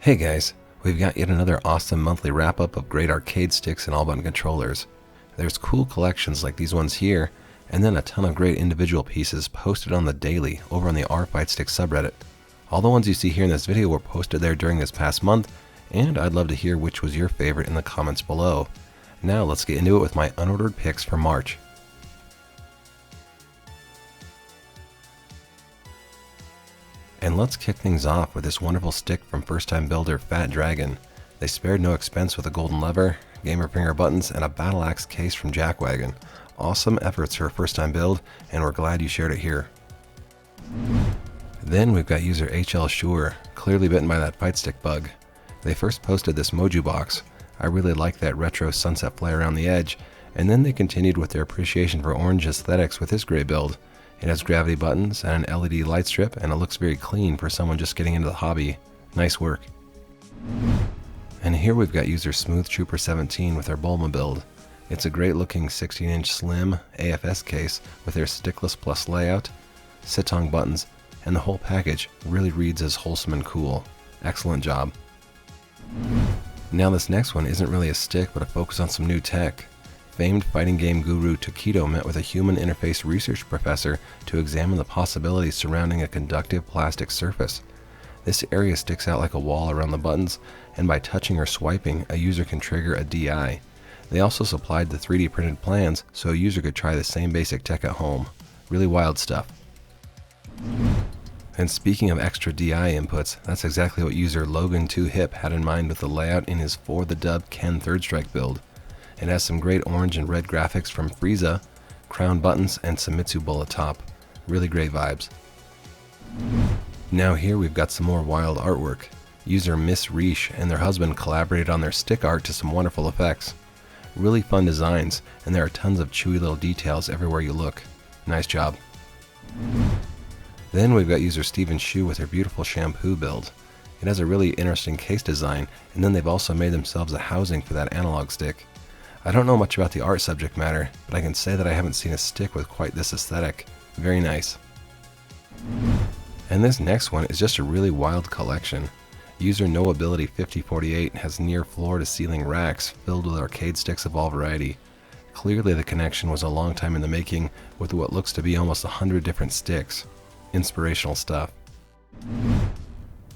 Hey guys, we've got yet another awesome monthly wrap-up of great arcade sticks and all-button controllers. There's cool collections like these ones here, and then a ton of great individual pieces posted on the daily over on the Fightstick subreddit. All the ones you see here in this video were posted there during this past month, and I'd love to hear which was your favorite in the comments below. Now let's get into it with my unordered picks for March. And let's kick things off with this wonderful stick from first-time builder Fat Dragon. They spared no expense with a golden lever, gamer finger buttons, and a battle axe case from Jackwagon. Awesome efforts for a first-time build, and we're glad you shared it here. Then we've got user Lxtus, clearly bitten by that Fightstick bug. They first posted this Moju box. I really like that retro sunset flare around the edge, and then they continued with their appreciation for orange aesthetics with this gray build. It has gravity buttons and an LED light strip, and it looks very clean for someone just getting into the hobby. Nice work. And here we've got user Smooth Trooper 17 with their Bulma build. It's a great looking 16-inch slim AFS case with their stickless plus layout, sitong buttons, and the whole package really reads as wholesome and cool. Excellent job. Now this next one isn't really a stick, but a focus on some new tech. Famed fighting game guru Taquito met with a human interface research professor to examine the possibilities surrounding a conductive plastic surface. This area sticks out like a wall around the buttons, and by touching or swiping, a user can trigger a DI. They also supplied the 3D printed plans so a user could try the same basic tech at home. Really wild stuff. And speaking of extra DI inputs, that's exactly what user Logan2Hip had in mind with the layout in his For the Dub Ken Third Strike build. It has some great orange and red graphics from Frieza, crown buttons, and Samitsu bullet top. Really great vibes. Now here we've got some more wild artwork. User Miss Reish and their husband collaborated on their stick art to some wonderful effects. Really fun designs, and there are tons of chewy little details everywhere you look. Nice job. Then we've got user Steven Shu with their beautiful Shampoo build. It has a really interesting case design, and then they've also made themselves a housing for that analog stick. I don't know much about the art subject matter, but I can say that I haven't seen a stick with quite this aesthetic. Very nice. And this next one is just a really wild collection. User Knowability 5048 has near floor to ceiling racks filled with arcade sticks of all variety. Clearly the connection was a long time in the making with what looks to be almost 100 different sticks. Inspirational stuff.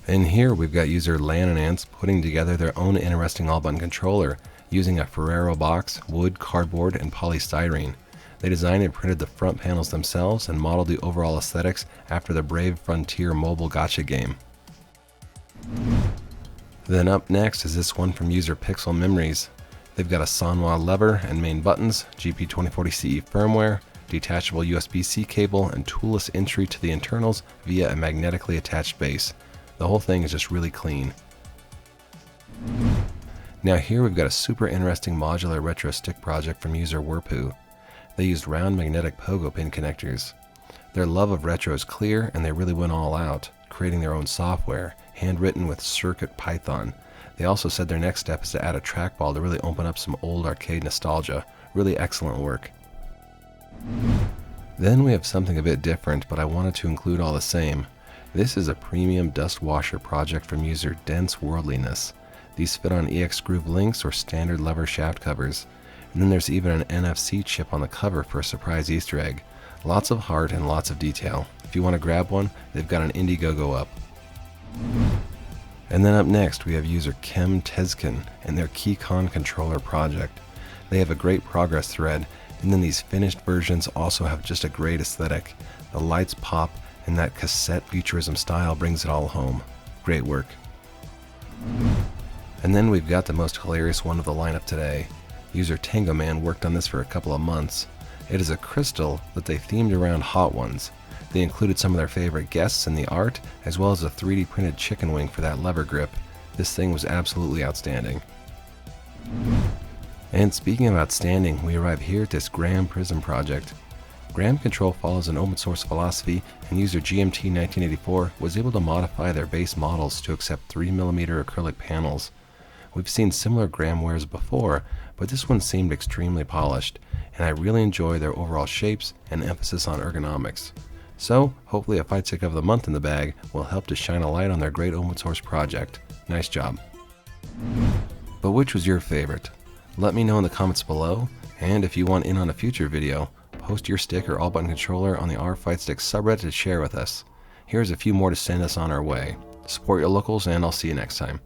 And here we've got user Lan and Ants putting together their own interesting all-button controller using a Ferrero box, wood, cardboard, and polystyrene. They designed and printed the front panels themselves and modeled the overall aesthetics after the Brave Frontier mobile gacha game. Then up next is this one from user Pixel Memories. They've got a Sanwa lever and main buttons, GP2040CE firmware, detachable USB-C cable, and toolless entry to the internals via a magnetically attached base. The whole thing is just really clean. Now here we've got a super interesting modular retro stick project from user Werpoo. They used round magnetic pogo pin connectors. Their love of retro is clear, and they really went all out, creating their own software, handwritten with Circuit Python. They also said their next step is to add a trackball to really open up some old arcade nostalgia. Really excellent work. Then we have something a bit different, but I wanted to include all the same. This is a premium dust washer project from user Dense Worldliness. These fit on EX Groove links or standard lever shaft covers. And then there's even an NFC chip on the cover for a surprise Easter egg. Lots of heart and lots of detail. If you want to grab one, they've got an Indiegogo up. And then up next we have user Kem Tezkin and their KeyCon controller project. They have a great progress thread, and then these finished versions also have just a great aesthetic. The lights pop, and that cassette futurism style brings it all home. Great work. And then we've got the most hilarious one of the lineup today. User Tango Man worked on this for a couple of months. It is a crystal that they themed around Hot Ones. They included some of their favorite guests in the art, as well as a 3D printed chicken wing for that lever grip. This thing was absolutely outstanding. And speaking of outstanding, we arrive here at this Graham Prism project. Graham Control follows an open source philosophy, and user GMT1984 was able to modify their base models to accept 3mm acrylic panels. We've seen similar Graham wares before, but this one seemed extremely polished, and I really enjoy their overall shapes and emphasis on ergonomics. So hopefully a Fightstick of the month in the bag will help to shine a light on their great open source project. Nice job. But which was your favorite? Let me know in the comments below, and if you want in on a future video, post your stick or all-button controller on the Fightsticks subreddit to share with us. Here's a few more to send us on our way. Support your locals, and I'll see you next time.